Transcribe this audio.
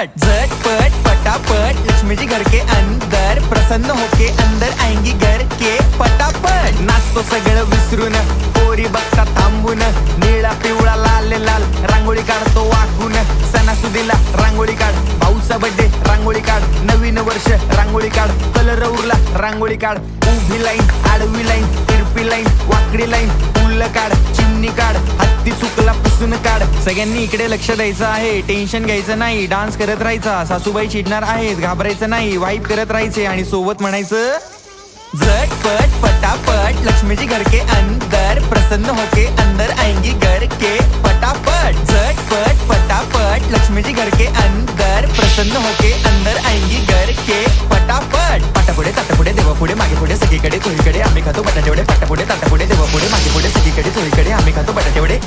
पटापट, झटपट पटापट, लक्ष्मी जी घर के अंदर, प्रसन्न होके अंदर आएंगी घर के पटापट. नाचतो सगळं विसरून, पोरी बघता थांबून, निळा पिवळा लाल लाल रांगोळी काढतो वाकून. सणासुदीला रांगोळी काढ, भाऊचा बर्थडे रांगोळी काढ, नवीन वर्ष रांगोळी काढ, कलर उरला रांगोळी काढ. उभी लाईन, आडवी लाईन, तिरपी लाईन, वाकडी लाईन, फुल काढ, चिमणी काढ, हत्ती चुकला पुसून काढ. सगळ्यांनी इकडे लक्ष द्यायचं आहे, टेन्शन घ्यायचं नाही, डान्स करत राहायचा. सासूबाई चिडणार आहेत, घाबरायचं नाही, वाईप करत राहायचे आणि सोबत म्हणायचं झटपट पटापट, लक्ष्मी जी घर के अंदर, प्रसन्न होके अंदर आएंगी घर के पटापट. झटपट पटापट, लक्ष्मी जी घर के अंदर, प्रसन्न होके अंदर आएंगी घर के पटापट. पाटापुढे ताटापुढे देवापुढे मागे पुढे सगळीकडे चोहीकडे आम्ही खातो बटाटेवडे. पाटापुढे ताटापुढे देवापुढे मागे पुढे सगळीकडे चोहीकडे आम्ही खातो बटाटेवडे.